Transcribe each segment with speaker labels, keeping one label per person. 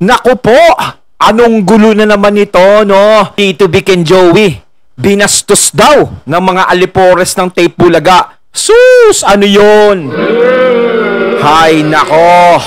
Speaker 1: Naku po! Anong gulo na naman ito, no? Tito Vic and Joey, binastos daw ng mga alipores ng tape Bulaga. Sus! Ano yun? Hay nako!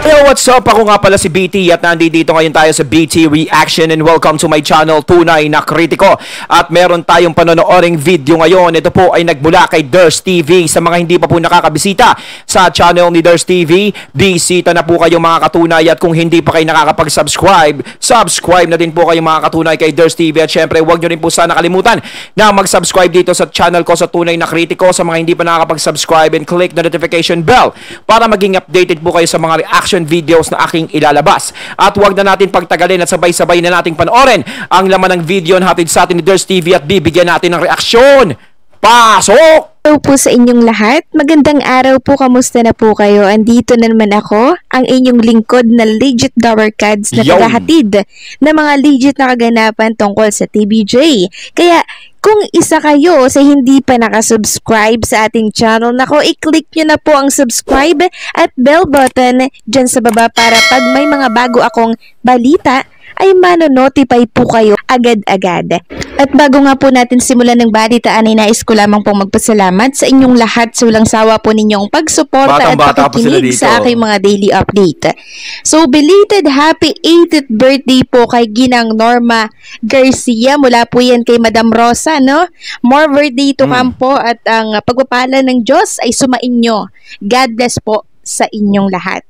Speaker 1: Yo, what's up? Ako nga pala si BT at nandito ngayon tayo sa BT Reaction and welcome to my channel, Tunay na Kritiko. At meron tayong panonooring video ngayon. Ito po ay nagmula kay Ders TV. Sa mga hindi pa po nakakabisita sa channel ni Ders TV, bisita na po kayo mga katunay. At kung hindi pa kayo nakakapag-subscribe, subscribe na din po kayo mga katunay kay Ders TV. At syempre, huwag nyo rin po sana kalimutan na mag-subscribe dito sa channel ko sa Tunay na Kritiko. Sa mga hindi pa nakakapag-subscribe, and click the notification bell para maging updated po kayo sa mga reaction videos na aking ilalabas. At huwag na natin pagtagalin at sabay-sabay na nating panoorin ang laman ng video na hatid sa atin ni Ders TV at bibigyan natin ng reaksyon. Pasok!
Speaker 2: Hello po sa inyong lahat. Magandang araw po. Kamusta na po kayo? Andito na naman ako, ang inyong lingkod na legit Dowercads na tagahatid ng mga legit na kaganapan tungkol sa TVJ. Kaya kung isa kayo sa hindi pa nakasubscribe sa ating channel, nako, i-click nyo na po ang subscribe at bell button dyan sa baba para pag may mga bago akong balita, ay mano-notify po kayo agad-agad. At bago nga po natin simulan ng balitaan ay nais ko lamang pong magpasalamat sa inyong lahat sa walang sawa po ninyong pagsuporta at pakikinig sa aking mga daily update. So, belated happy 80th birthday po kay Ginang Norma Garcia. Mula po yan kay Madam Rosa, no? More birthday to come po at ang pagpapala ng Diyos ay sumainyo. God bless po sa inyong lahat.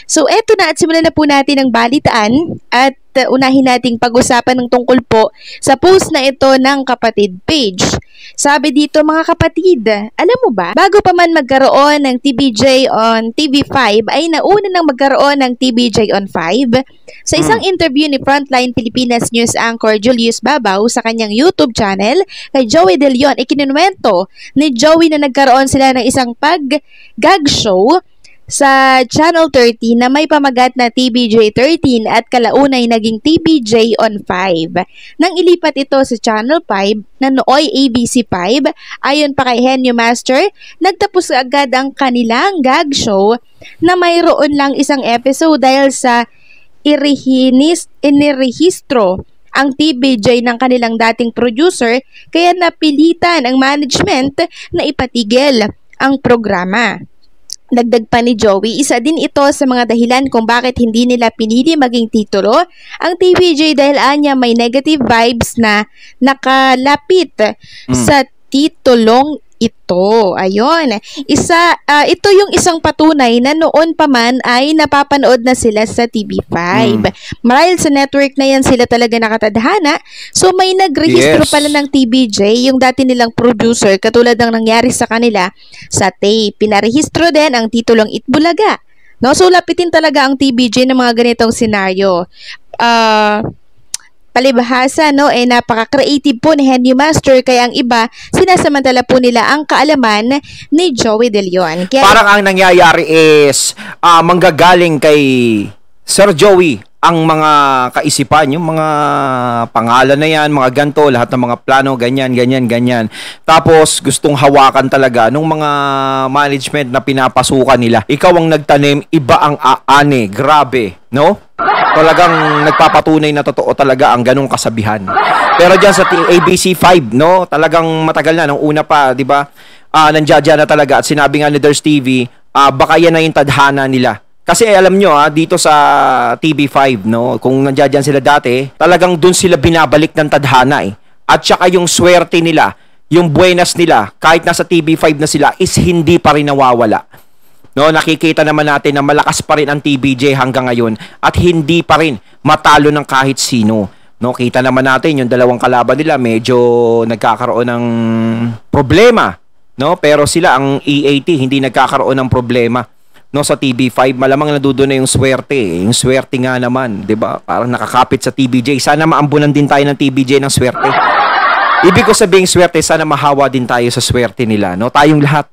Speaker 2: So, eto na at simulan na po natin ang balitaan at unahin nating pag-usapan ng tungkol po sa post na ito ng Kapatid page. Sabi dito, mga kapatid, alam mo ba, bago pa man magkaroon ng TVJ on TV5 ay nauna nang magkaroon ng TVJ on 5. Sa isang interview ni Frontline Pilipinas News anchor Julius Babaw sa kanyang YouTube channel kay Joey De Leon, ikinuwento ni Joey na nagkaroon sila ng isang pag-gag show sa Channel 30 na may pamagat na TVJ 13 at kalaunay naging TVJ on 5. Nang ilipat ito sa Channel 5 na nooy ABC 5, ayon pa kay Henyo Master, nagtapos agad ang kanilang gag show na mayroon lang isang episode dahil sa inirehistro ang TVJ ng kanilang dating producer, kaya napilitan ang management na ipatigil ang programa. Dagdag pa ni Joey, isa din ito sa mga dahilan kung bakit hindi nila pinili maging titulo ang TVJ dahil anya may negative vibes na nakalapit sa titulong ito. Ayun. Ito yung isang patunay na noon pa man ay napapanood na sila sa TV5. Marahil sa network na yan sila talaga nakatadhana. So may nagrehistro pala ng TVJ, yung dati nilang producer, katulad ng nangyari sa kanila sa tape. Pinarehistro din ang titulong Itbulaga. No? So lapitin talaga ang TVJ ng mga ganitong senaryo. Palibhasa, no, napaka-creative po ni Henry Master, kaya ang iba, sinasamantala po nila ang kaalaman ni Joey De Leon. Kaya,
Speaker 1: parang ang nangyayari is manggagaling kay Sir Joey ang mga kaisipan, yung mga pangalan na yan, mga ganto, lahat ng mga plano, ganyan. Tapos, gustong hawakan talaga nung mga management na pinapasukan nila. Ikaw ang nagtanim, iba ang aane. Grabe, no? Talagang nagpapatunay na totoo talaga ang ganong kasabihan. Pero dyan sa ABC 5, no? Talagang matagal na, nung una pa, di ba? Nandiyan na talaga. At sinabi nga ni Ders TV, baka yan na yung tadhana nila. Kasi alam nyo dito sa TV5, no, kung nandiyan sila dati, talagang dun sila binabalik ng tadhana At saka yung swerte nila, yung buenas nila, kahit nasa TV5 na sila, is hindi pa rin nawawala. No, nakikita naman natin na malakas pa rin ang TVJ hanggang ngayon at hindi pa rin matalo ng kahit sino. No, kita naman natin yung dalawang kalaban nila medyo nagkakaroon ng problema, no? Pero sila ang EAT hindi nagkakaroon ng problema. No, sa TV5 malamang nandoon na yung swerte. Yung swerte nga naman, 'di ba? Parang nakakapit sa TVJ. Sana maambunan din tayo ng TVJ ng swerte. Ibig ko sabihin swerte, sana mahawa din tayo sa swerte nila, no? Tayong lahat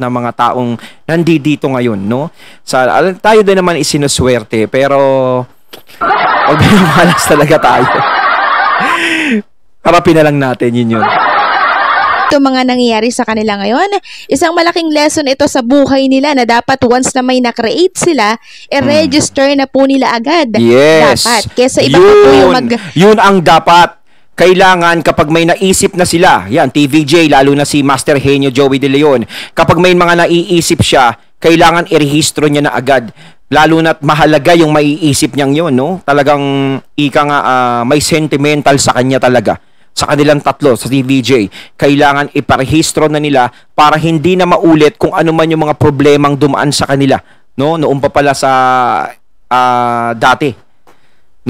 Speaker 1: ng mga taong nandito ngayon, no? Tayo din naman isinuswerte, pero wag malas talaga tayo. Harapin na lang natin yun.
Speaker 2: Ito mga nangyayari sa kanila ngayon, isang malaking lesson ito sa buhay nila na dapat once na may na-create sila, register na po nila agad.
Speaker 1: Yes.
Speaker 2: Dapat. Kesa iba pa po yung
Speaker 1: Yun ang dapat. Kailangan kapag may naisip na sila, yan, TVJ, lalo na si Master Henyo Joey De Leon, kapag may mga naiisip siya, kailangan irehistro niya na agad. Lalo na't mahalaga yung maiisip niyang yun, no? Talagang ika nga may sentimental sa kanya talaga. Sa kanilang tatlo, sa TVJ, kailangan iparehistro na nila para hindi na maulit kung ano man yung mga problemang dumaan sa kanila, no? Noon pa pala sa dati,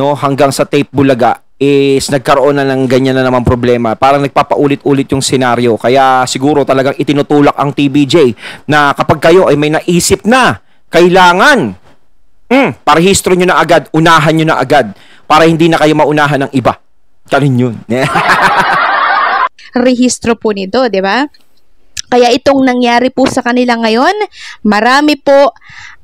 Speaker 1: no? Hanggang sa Tape Bulaga is nagkaroon na ng ganyan na naman problema. Parang nagpapaulit-ulit yung senaryo. Kaya siguro talagang itinutulak ang TVJ na kapag kayo ay may naisip na, kailangan parehistro nyo na agad, unahan nyo na agad para hindi na kayo maunahan ng iba. Ganun yun.
Speaker 2: Rehistro po nito, di ba? Kaya itong nangyari po sa kanila ngayon, marami po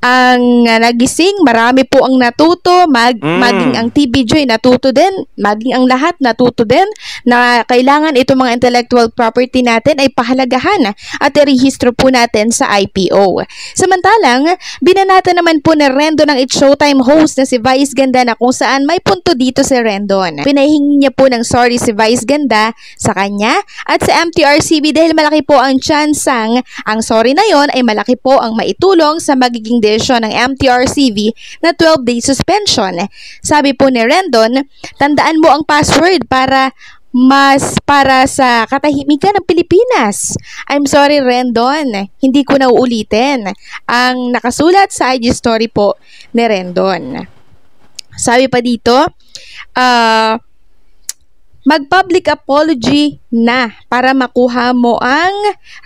Speaker 2: ang nagising, marami po ang natuto, maging ang TBJ natuto din, maging ang lahat natuto din na kailangan itong mga intellectual property natin ay pahalagahan at irehistro po natin sa IPO. Samantalang, binanata naman po ni Rendon ang It's Showtime host na si Vice Ganda na kung saan may punto dito si Rendon. Pinahingi niya po ng sorry si Vice Ganda sa kanya at sa MTRCB dahil malaki po ang tsansang ang sorry na yon ay malaki po ang maitulong sa magiging desisyon ng MTRCB na 12-day suspension. Sabi po ni Rendon, tandaan mo ang password para sa katahimikan ng Pilipinas. I'm sorry, Rendon. Hindi ko na uulitin. Ang nakasulat sa IG story po ni Rendon. Sabi pa dito, mag-public apology na para makuha mo ang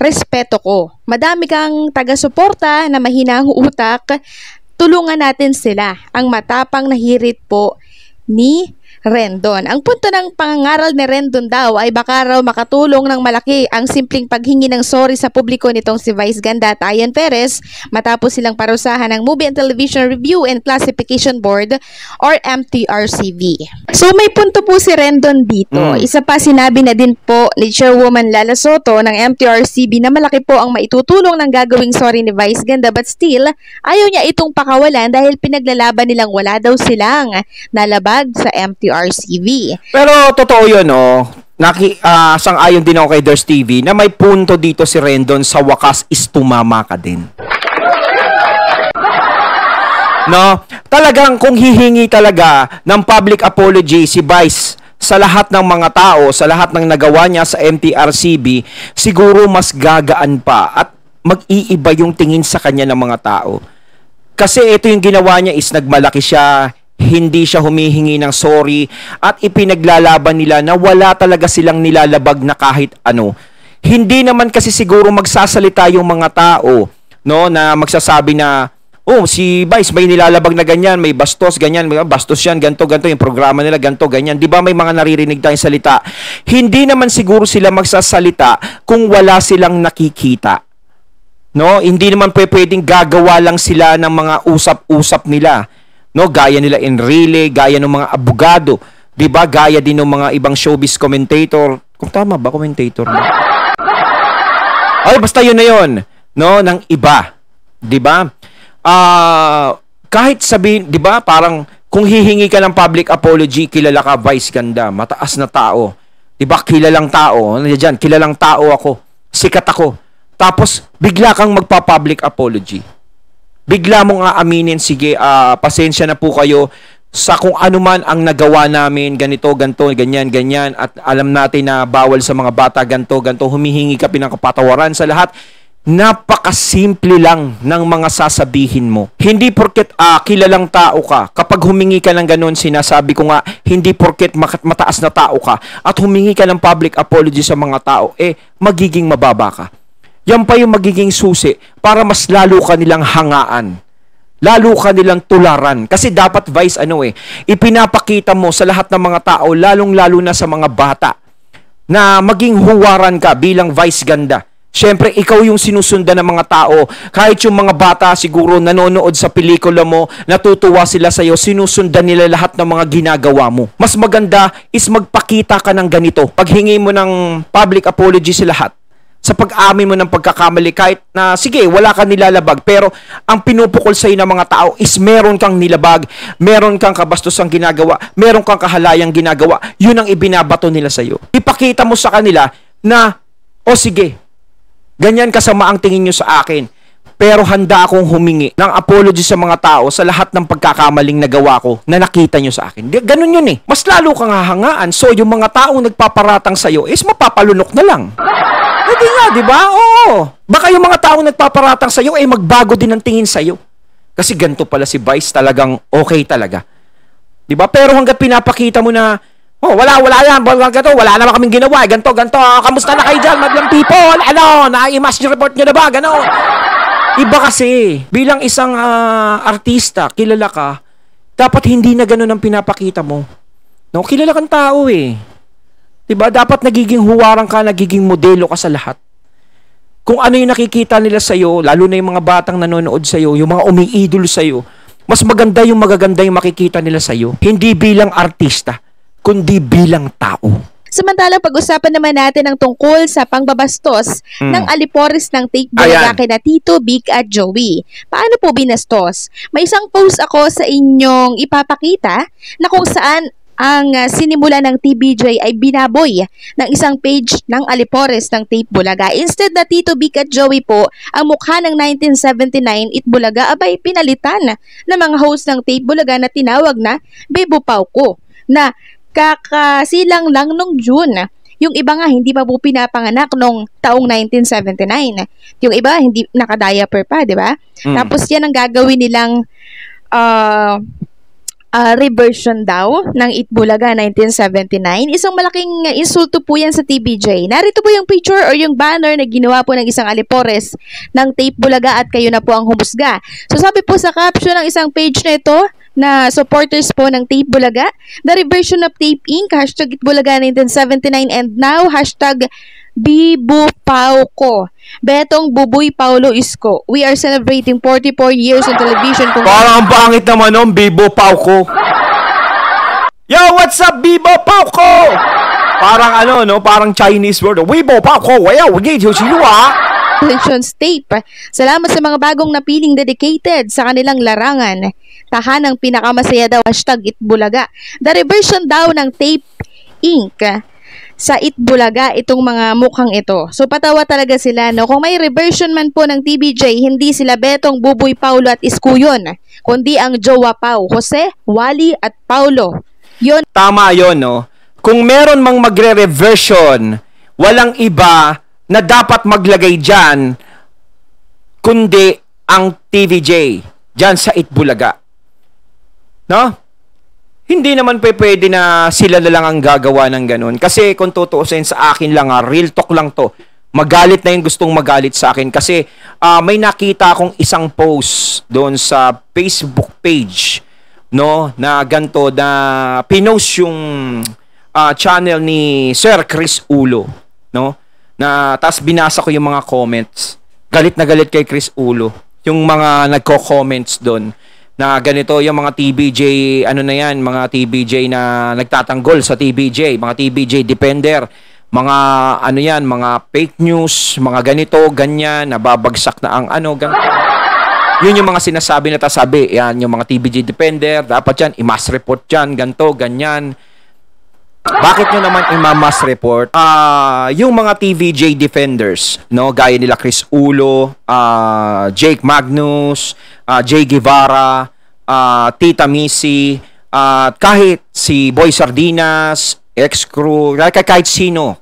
Speaker 2: respeto ko. Madami kang taga-suporta na mahinang utak. Tulungan natin sila. Ang matapang na hirit po ni Rendon. Ang punto ng pangangaral ni Rendon daw ay baka raw makatulong ng malaki ang simpleng paghingi ng sorry sa publiko nitong si Vice Ganda at Ian Perez matapos silang parusahan ng Movie and Television Review and Classification Board or MTRCB. So may punto po si Rendon dito. Isa pa sinabi na din po ni Chairwoman Lala Soto ng MTRCB na malaki po ang maitutulong ng gagawing sorry ni Vice Ganda but still ayaw niya itong pakawalan dahil pinaglalaban nilang wala daw silang nalabag sa MTRCB.
Speaker 1: Pero totoo yun, no? Sang-ayon din ako kay Ders TV na may punto dito si Rendon, sa wakas is tumama ka din. No? Talagang kung hihingi talaga ng public apology si Vice sa lahat ng mga tao, sa lahat ng nagawa niya sa MTRCB, siguro mas gagaan pa at mag-iiba yung tingin sa kanya ng mga tao. Kasi ito yung ginawa niya is nagmalaki siya, hindi siya humihingi ng sorry at ipinaglalaban nila na wala talaga silang nilalabag na kahit ano. Hindi naman kasi siguro magsasalita yung mga tao, no, na magsasabi na si Vice may nilalabag na ganyan, may bastos ganyan, bastos yan, ganto yung programa nila, ganto ganyan. 'Di ba may mga naririnig tayong salita? Hindi naman siguro sila magsasalita kung wala silang nakikita. No, hindi naman pwedeng gagawa lang sila ng mga usap-usap nila. No, gaya nila Enrile, gaya ng mga abogado, 'di ba? Gaya din ng mga ibang showbiz commentator. Kung tama ba commentator? Ay, basta 'yun na 'yon, no, ng iba, 'di ba? Kahit sabihin, 'di ba, parang kung hihingi ka ng public apology, kilala ka, Vice Ganda, mataas na tao. 'Di ba? Kilalang tao, diyan, kilalang tao ako, sikat ako. Tapos bigla kang magpa-public apology. Bigla mong aaminin, sige, pasensya na po kayo sa kung ano man ang nagawa namin, ganito, ganto, ganyan, ganyan, at alam natin na bawal sa mga bata, ganto, ganto, humihingi ka pinakapatawaran sa lahat. Napakasimple lang ng mga sasabihin mo. Hindi porket kilalang tao ka. Kapag humingi ka ng ganun, sinasabi ko nga, hindi porket mataas na tao ka at humingi ka ng public apology sa mga tao, magiging mababa ka. Yan pa yung magiging susi para mas lalo ka nilang hangaan. Lalo ka nilang tularan. Kasi dapat, Vice, ipinapakita mo sa lahat ng mga tao, lalong-lalo na sa mga bata, na maging huwaran ka bilang Vice Ganda. Siyempre, ikaw yung sinusundan ng mga tao. Kahit yung mga bata siguro nanonood sa pelikula mo, natutuwa sila sa'yo, sinusundan nila lahat ng mga ginagawa mo. Mas maganda is magpakita ka ng ganito. Paghingi mo ng public apology sa lahat, sa pag-amin mo ng pagkakamali kahit na, sige, wala kang nilalabag, pero ang pinupukol sa'yo ng mga tao is meron kang nilabag, meron kang kabastosang ginagawa, meron kang kahalayang ginagawa, yun ang ibinabato nila sa'yo. Ipakita mo sa kanila na, o sige, ganyan kasama ang tingin nyo sa akin, pero handa akong humingi ng apology sa mga tao sa lahat ng pagkakamaling nagawa ko na nakita nyo sa akin. Ganun yun eh. Mas lalo kang hahangaan. So, yung mga taong nagpaparatang sa'yo is mapapalunok na lang. Hindi nga, di ba? Oo. Baka yung mga taong nagpaparatang sa'yo ay magbago din ang tingin sa'yo. Kasi ganito pala si Vice, talagang okay talaga. Di ba? Pero hanggat pinapakita mo na, oh, wala yan, wala naman kaming ginawa, ganto, kamusta na kayo dyan, madlang people, na-image report nyo na ba, gano'n. Iba kasi, bilang isang artista, kilala ka, dapat hindi na gano'n ang pinapakita mo. No, kilala kang tao eh. Diba? Dapat nagiging huwarang ka, nagiging modelo ka sa lahat. Kung ano yung nakikita nila sa'yo, lalo na yung mga batang nanonood sa'yo, yung mga umiidol sa'yo, mas maganda yung magaganda yung makikita nila sa'yo. Hindi bilang artista, kundi bilang tao.
Speaker 2: Samantalang pag-usapan naman natin ang tungkol sa pangbabastos ng alipores ng Tape Bulaga kina Tito, Big at Joey. Paano po binastos? May isang post ako sa inyong ipapakita na kung saan ang sinimula ng TBJ ay binaboy ng isang page ng alipores ng Tape Bulaga. Instead na Tito, Big at Joey po, ang mukha ng 1979 Itbulaga abay pinalitan ng mga host ng Tape Bulaga na tinawag na Bebo Pauko na kakasilang lang nung June. Yung iba nga hindi pa po pinapanganak nung taong 1979. Yung iba hindi nakadiaper pa, di ba? Tapos yan ang gagawin nilang reversion daw ng Itbulaga 1979. Isang malaking insulto po yan sa TBJ. Narito po yung picture or yung banner na ginawa po ng isang alipores ng Tape Bulaga at kayo na po ang humusga. So sabi po sa caption ng isang page na ito, na supporters po ng Tape Bulaga, the reversion of Tape Inc., hashtag Itbulaga 1979, and now hashtag Bibu Pauko. Betong Buboy Paulo Isko. We are celebrating 44 years on television.
Speaker 1: Parang ang pangit naman nun, Bibo Pauko. Yo, what's up, Bibo Pauko? Parang no? Parang Chinese word. Bibo Pauko, wow,
Speaker 2: Tape. Salamat sa mga bagong napiling dedicated sa kanilang larangan. Tahanang pinakamasaya daw, hashtag Itbulaga. The reversion daw ng Tape Inc. sa Itbulaga itong mga mukhang ito. So patawa talaga sila, no? Kung may reversion man po ng TBJ, hindi sila Betong, Buboy, Paulo at Isko yun, kundi ang Jowa Pau, Jose, Wally at Paulo. Yun.
Speaker 1: Tama yun, no? Kung meron mang magre-reversion, walang iba na dapat maglagay dyan, kundi ang TVJ, dyan sa Itbulaga. No? Hindi naman pwede na sila na lang ang gagawa ng ganun. Kasi kung tutuusin sa akin lang, real talk lang to, magalit na yung gustong magalit sa akin. Kasi may nakita akong isang post doon sa Facebook page, no, na ganito, na pinost yung channel ni Sir Chris Ulo, no? Na tas binasa ko yung mga comments. Galit na galit kay Chris Ulo yung mga nagko-comments doon na ganito, yung mga TBJ, mga TBJ na nagtatanggol sa TBJ, mga TBJ defender, mga mga fake news, mga ganito, ganyan, nababagsak na ang ganito. Yun yung mga sinasabi na tasabi, yan yung mga TBJ defender, dapat yan, i-mass report yan, ganito, ganyan. Bakit nyo naman i-mass report? Yung mga TVJ defenders, no, gaya nila Chris Ulo, Jake Magnus, Jay Guevara, Tita Missy, kahit si Boy Sardinas, ex-crew, kahit sino,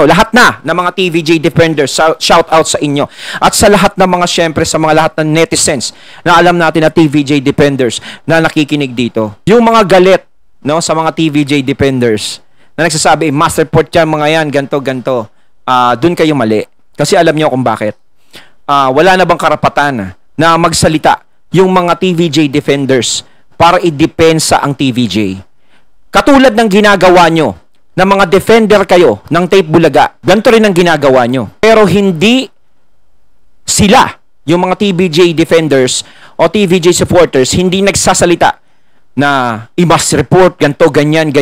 Speaker 1: lahat na ng mga TVJ defenders, shout out sa inyo. At sa lahat ng mga, syempre, sa mga lahat ng netizens na alam natin na TVJ defenders na nakikinig dito. Yung mga galit, no, sa mga TVJ defenders na nagsasabi, mass report yan, mga yan, ganto. Dun kayo mali. Kasi alam niyo kung bakit. Wala na bang karapatan na magsalita yung mga TVJ defenders para i-depensa ang TVJ? Katulad ng ginagawa nyo, na mga defender kayo ng Tape Bulaga, ganito rin ang ginagawa nyo. Pero hindi sila, yung mga TVJ defenders o TVJ supporters, hindi nagsasalita na i-mass report, ganto, ganyan.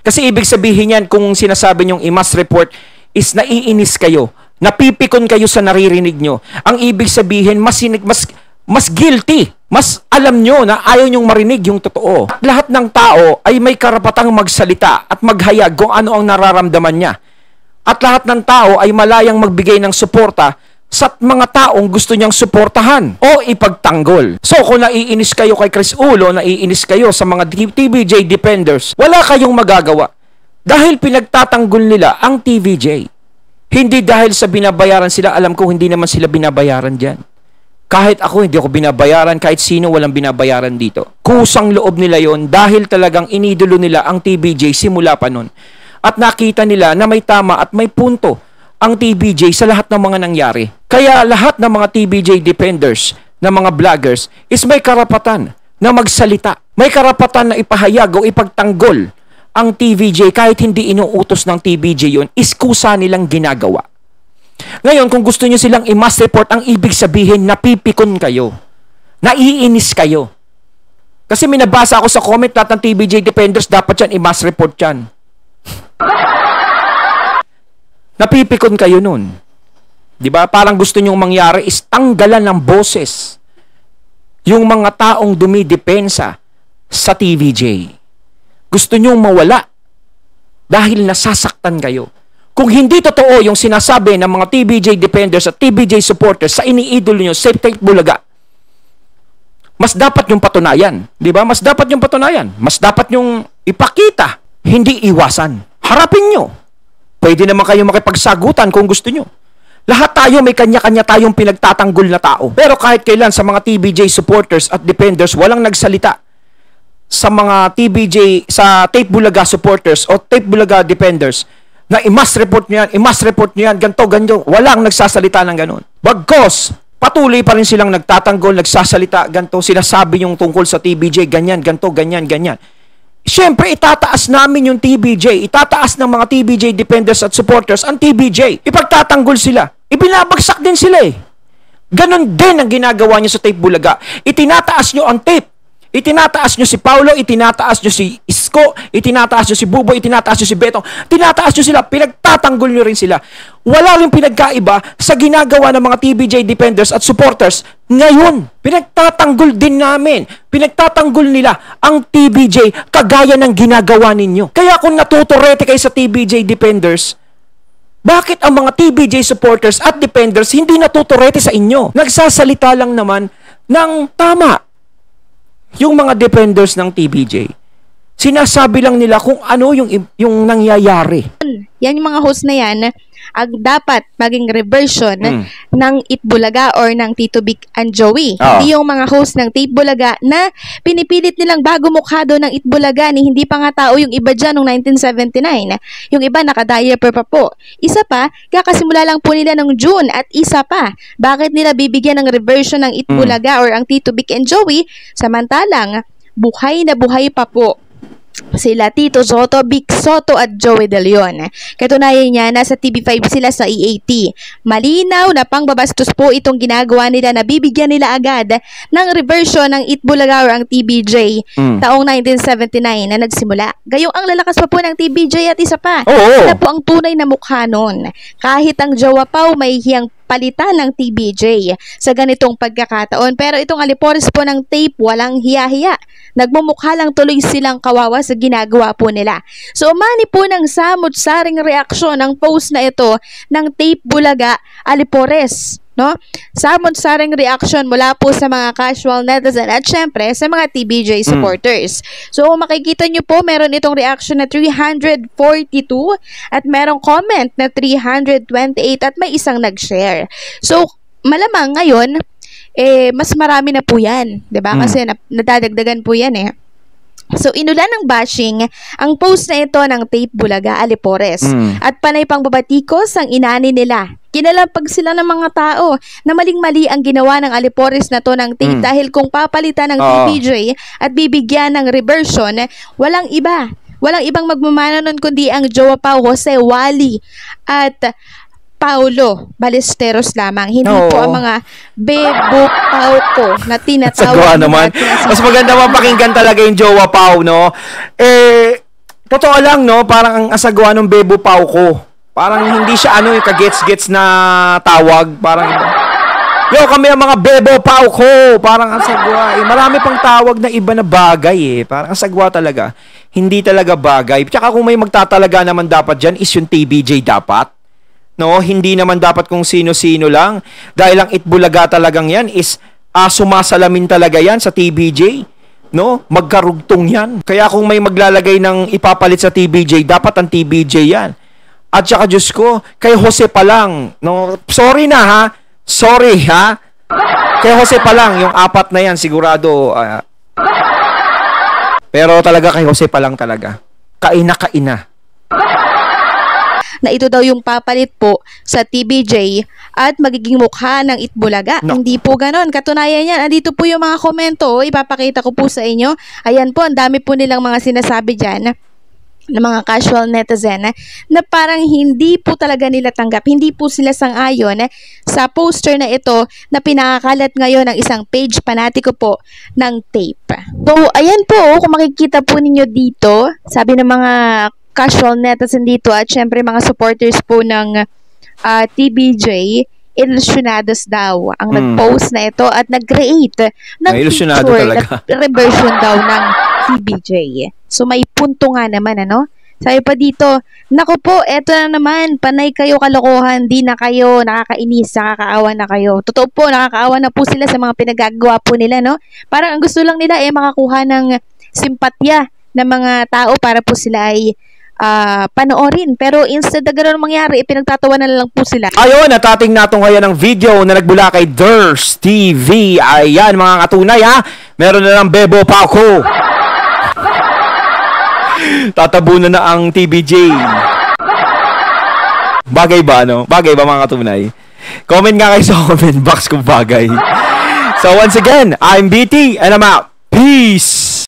Speaker 1: Kasi ibig sabihin yan, kung sinasabi nyong i-mass report, is naiinis kayo Napipikon kayo sa naririnig nyo. Ang ibig sabihin, mas guilty. Mas alam nyo na ayaw nyong marinig yung totoo. At lahat ng tao ay may karapatang magsalita at maghayag kung ano ang nararamdaman niya. At lahat ng tao ay malayang magbigay ng suporta sa mga taong gusto niyang suportahan o ipagtanggol. So kung naiinis kayo kay Chris Ulo, naiinis kayo sa mga TVJ defenders, wala kayong magagawa. Dahil pinagtatanggol nila ang TVJ. Hindi dahil sa binabayaran sila, alam ko hindi naman sila binabayaran dyan. Kahit ako, hindi ako binabayaran, kahit sino walang binabayaran dito. Kusang loob nila yon dahil talagang inidolo nila ang TVJ simula pa nun. At nakita nila na may tama at may punto ang TVJ sa lahat ng mga nangyari. Kaya lahat ng mga TVJ defenders, na mga vloggers, is may karapatan na magsalita. May karapatan na ipahayag o ipagtanggol ang TVJ kahit hindi inuutos ng TVJ yun, is kusa nilang ginagawa. Ngayon, kung gusto nyo silang i-mass report, ang ibig sabihin, napipikon kayo. Naiinis kayo. Kasi minabasa ako sa comment, lahat ng TVJ defenders, dapat yan, i-mass report yan. Napipikon kayo nun. Diba? Parang gusto nyong mangyari is tanggalan ng boses yung mga taong dumidepensa sa TVJ. Gusto nyong mawala dahil nasasaktan kayo. Kung hindi totoo yung sinasabi ng mga TVJ defenders at TVJ supporters sa iniidolo nyo, Safe Take Bulaga, mas dapat yung patunayan. Di ba? Mas dapat yung patunayan. Mas dapat yung ipakita. Hindi iwasan. Harapin nyo. Pwede naman kayo makipagsagutan kung gusto nyo. Lahat tayo may kanya-kanya tayong pinagtatanggol na tao. Pero kahit kailan sa mga TVJ supporters at defenders, walang nagsalita sa mga TVJ, sa Tape Bulaga supporters o Tape Bulaga defenders, na i-mass report nyo yan, ganto, walang nagsasalita ng ganon. Bagkos, patuloy pa rin silang nagtatanggol, nagsasalita, ganto, sinasabi yung tungkol sa TVJ, ganyan, ganto, ganyan. Siyempre, itataas namin yung TVJ, itataas ng mga TVJ defenders at supporters ang TVJ. Ipagtatanggol sila. Ibinabagsak din sila eh. Ganon din ang ginagawa nyo sa Tape Bulaga. Itinataas nyo ang tape. Itinataas nyo si Paulo, itinataas nyo si Isko, itinataas nyo si Bubo, itinataas nyo si Betong, tinataas nyo sila, pinagtatanggol nyo rin sila. Wala rin pinagkaiba sa ginagawa ng mga TVJ defenders at supporters ngayon. Pinagtatanggol din namin, pinagtatanggol nila ang TVJ kagaya ng ginagawa ninyo. Kaya kung natuturete kayo sa TVJ defenders, bakit ang mga TVJ supporters at defenders hindi natuturete sa inyo? Nagsasalita lang naman ng tama. Yung mga defenders ng TVJ, sinasabi lang nila kung ano yung nangyayari.
Speaker 2: Yan yung mga host na yan, ang dapat maging reversion ng Itbulaga or ng Tito Vic and Joey. Hindi yung mga host ng Tape Bulaga na pinipilit nilang bago mukha doon ng Itbulaga ni hindi pa nga tao yung iba dyan noong 1979. Yung iba naka-diaper pa po. Isa pa, kakasimula lang po nila ng June at isa pa, bakit nila bibigyan ng reversion ng Itbulaga or ang Tito Vic and Joey samantalang buhay na buhay pa po sila Tito Soto, Vic Soto at Joey De Leon. Katunayan niya, nasa TV5 sila sa EAT. Malinaw na pangbabastos po itong ginagawa nila na bibigyan nila agad ng reversion ng Itbulaga or ang TVJ taong 1979 na nagsimula. Gayong ang lalakas pa po ng TVJ at isa pa. Sila po ang tunay na mukha nun. Kahit ang Jowa Pao may hiyang palitan ng TVJ sa ganitong pagkakataon. Pero itong alipores po ng tape, walang hiya-hiya. Nagmumukha lang tuloy silang kawawa sa ginagawa po nila. So, umani po ng samot-saring reaksyon ang post na ito ng Tape Bulaga Alipores. No? Samot-saring reaction mula po sa mga casual netizen at syempre sa mga TVJ supporters. So, makikita nyo po, meron itong reaction na 342 at merong comment na 328 at may isang nag-share. So, malamang ngayon, mas marami na po yan. Diba? Kasi nadadagdagan po yan eh. So, inulan ng bashing ang post na ito ng Tape Bulaga Alipores at panay pang babatikos ang inani nila. Kinalapag sila ng mga tao na maling-mali ang ginawa ng Alipores na to ng tape dahil kung papalitan ng TVJ at bibigyan ng reversion, walang iba. Walang ibang magmamana nun kundi ang Jowa Pao, Jose Wally at Paulo Ballesteros lamang. Hindi po ang mga Bebo Pao ko na tinatawag.
Speaker 1: naman. Mas maganda mapakinggan talaga yung Jowa Pao, no? Totoo lang, no? Parang ang asagawa ng Bebo Pao ko. Parang hindi siya ano, yung kagets-gets na tawag. Parang, yo, kami ang mga bebo pao ko. Parang ang sagwa. Marami pang tawag na iba na bagay Parang ang sagwa talaga. Hindi talaga bagay. Tsaka kung may magtatalaga naman dapat dyan is yung TBJ dapat. No, hindi naman dapat kung sino-sino lang. Dahil ang Itbulaga talagang yan is sumasalamin talaga yan sa TBJ. No, magkarugtong yan. Kaya kung may maglalagay ng ipapalit sa TBJ, dapat ang TBJ yan. At saka Diyos ko, kay Jose pa lang. No, sorry na ha. Sorry ha. Kay Jose pa lang, yung 4 na yan sigurado. Pero talaga kay Jose pa lang talaga. Kaina.
Speaker 2: Na ito daw yung papalit po sa TBJ at magiging mukha ng Itbulaga.
Speaker 1: No.
Speaker 2: Hindi po ganon. Katunayan yan. Andito po yung mga komento. Ipapakita ko po sa inyo. Ayan po, ang dami po nilang mga sinasabi dyan ng mga casual netizen na parang hindi po talaga nila tanggap. Hindi po sila sang-ayon sa poster na ito na pinakakalat ngayon ng isang page panatiko po ng tape. So, ayan po, kung makikita po ninyo dito, sabi ng mga casual netizen dito at syempre mga supporters po ng TBJ, ilusionados daw ang nag-post na ito at nag-create ng picture na reversion daw ng TBJ. So may punto nga naman, ano? Sabi pa dito, naku po, eto na naman, panay kayo kalokohan, di na kayo, nakakainis, nakakaawa na kayo. Totoo po, nakakaawa na po sila sa mga pinagagawa po nila, no? Parang ang gusto lang nila makakuha ng simpatya ng mga tao para po sila ay panoorin. Pero instead na gano'n mangyari, pinagtatawa na lang po sila.
Speaker 1: Ayun, natating natin ngayon ng video na nagbula kay Durs TV. Ayan, mga katunay ha. Meron na ng bebo pa ako. Tatabunan na ang TBJ. Bagay ba, no? Bagay ba, mga katunay? Comment nga kayo sa comment box kung bagay. So once again, I'm BT and I'm out. Peace!